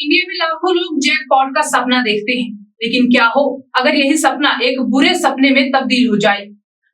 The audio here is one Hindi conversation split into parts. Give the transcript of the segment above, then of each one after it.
इंडिया में लाखों लोग जैकपॉट का सपना देखते हैं, लेकिन क्या हो अगर यही सपना एक बुरे सपने में तब्दील हो जाए।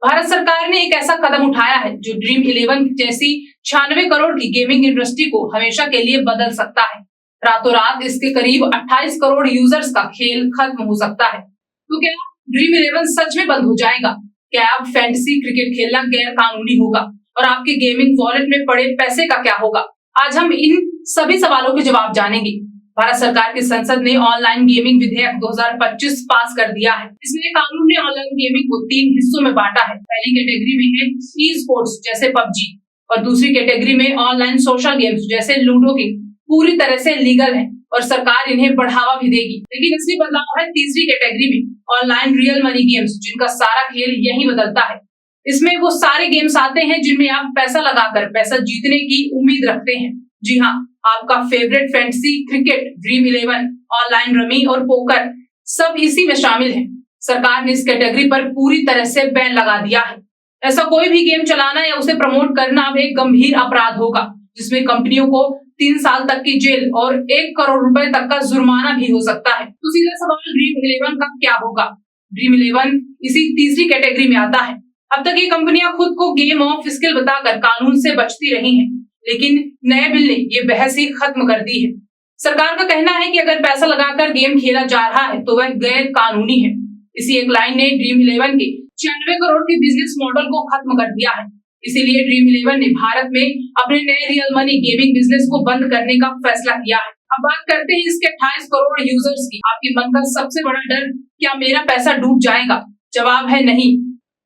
भारत सरकार ने एक ऐसा कदम उठाया है जो ड्रीम 11 जैसी 96 करोड़ की गेमिंग इंडस्ट्री को हमेशा के लिए बदल सकता है। रातों रात इसके करीब 28 करोड़ यूजर्स का खेल खत्म हो सकता है। तो क्या ड्रीम 11 सच में बंद हो जाएगा? क्या अब फैंटेसी क्रिकेट खेलना गैर कानूनी होगा और आपके गेमिंग वॉलेट में पड़े पैसे का क्या होगा? आज हम इन सभी सवालों के जवाब जानेंगे। भारत सरकार की संसद ने ऑनलाइन गेमिंग विधेयक 2025 पास कर दिया है। इसमें कानून ने ऑनलाइन गेमिंग को 3 हिस्सों में बांटा है। पहली कैटेगरी में है ई स्पोर्ट्स जैसे पबजी और दूसरी कैटेगरी में ऑनलाइन सोशल गेम्स जैसे लूडो किंग पूरी तरह से लीगल है और सरकार इन्हें बढ़ावा भी देगी। लेकिन असली बदलाव है तीसरी कैटेगरी में ऑनलाइन रियल मनी गेम्स, जिनका सारा खेल यही बदलता है। इसमें वो सारे गेम्स आते हैं जिनमें आप पैसा लगाकर पैसा जीतने की उम्मीद रखते हैं। जी हाँ, आपका favourite fantasy cricket, dream 11, online rummy और पोकर सब इसी में शामिल है। सरकार ने इस कैटेगरी पर पूरी तरह से बैन लगा दिया है। ऐसा कोई भी गेम चलाना या उसे प्रमोट करना अब एक गंभीर अपराध होगा, जिसमें कंपनियों को 3 साल तक की जेल और 1 करोड़ रुपए तक का जुर्माना भी हो सकता है। तो सीधा सवाल, ड्रीम 11 का क्या होगा? ड्रीम 11 इसी तीसरी कैटेगरी में आता है। अब तक ये कंपनियां खुद को गेम ऑफ स्किल बताकर कानून से बचती रही हैं, लेकिन नए बिल ने ये बहस ही खत्म कर दी है। सरकार का कहना है कि अगर पैसा लगाकर गेम खेला जा रहा है तो वह गैर कानूनी है। इसी एक लाइन ने ड्रीम 11 के 96 करोड़ के बिजनेस मॉडल को खत्म कर दिया है। इसीलिए ड्रीम 11 ने भारत में अपने नए रियल मनी गेमिंग बिजनेस को बंद करने का फैसला किया है। अब बात करते हैं इसके 28 करोड़ यूजर्स की। आपके मन का सबसे बड़ा डर, क्या मेरा पैसा डूब जाएगा? जवाब है नहीं।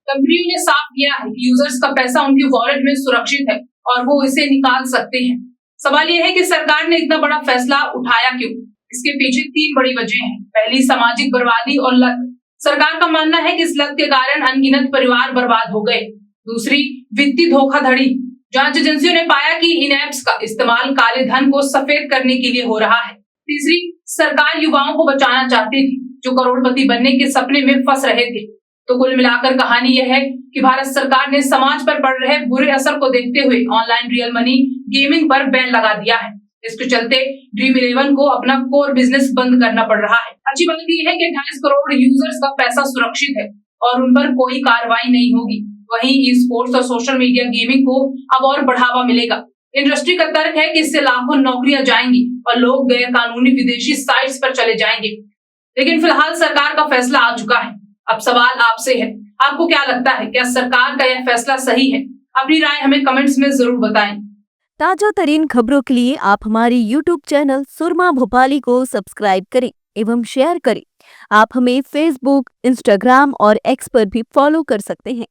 कंपनियों ने साफ किया है कि यूजर्स का पैसा उनके वॉलेट में सुरक्षित है और वो इसे निकाल सकते हैं। सवाल यह है कि सरकार ने इतना बड़ा फैसला उठाया क्यों? इसके पीछे 3 बड़ी वजह हैं। पहली, सामाजिक बर्बादी और लत। सरकार का मानना है कि इस लत के कारण अनगिनत परिवार बर्बाद हो गए। दूसरी, वित्तीय धोखाधड़ी। जांच एजेंसियों ने पाया कि इन ऐप्स का इस्तेमाल काले धन को सफेद करने के लिए हो रहा है। तीसरी, सरकार युवाओं को बचाना चाहती थी जो करोड़पति बनने के सपने में फंस रहे थे। तो कुल मिलाकर कहानी यह है कि भारत सरकार ने समाज पर पड़ रहे बुरे असर को देखते हुए ऑनलाइन रियल मनी गेमिंग पर बैन लगा दिया है। इसके चलते ड्रीम 11 को अपना कोर बिजनेस बंद करना पड़ रहा है। अच्छी बात यह है कि 28 करोड़ यूजर्स का पैसा सुरक्षित है और उन पर कोई कार्रवाई नहीं होगी। वहीं ई स्पोर्ट्स और सोशल मीडिया गेमिंग को अब और बढ़ावा मिलेगा। इंडस्ट्री का तर्क है कि इससे लाखों नौकरियां जाएंगी और लोग गैर कानूनी विदेशी साइट्स पर चले जाएंगे। लेकिन फिलहाल सरकार का फैसला आ चुका है। अब सवाल आपसे है, आपको क्या लगता है? क्या सरकार का यह फैसला सही है? अपनी राय हमें कमेंट्स में जरूर बताएं। ताजा तरीन खबरों के लिए आप हमारी YouTube चैनल सुरमा भोपाली को सब्सक्राइब करें एवं शेयर करें। आप हमें Facebook, Instagram और X पर भी फॉलो कर सकते हैं।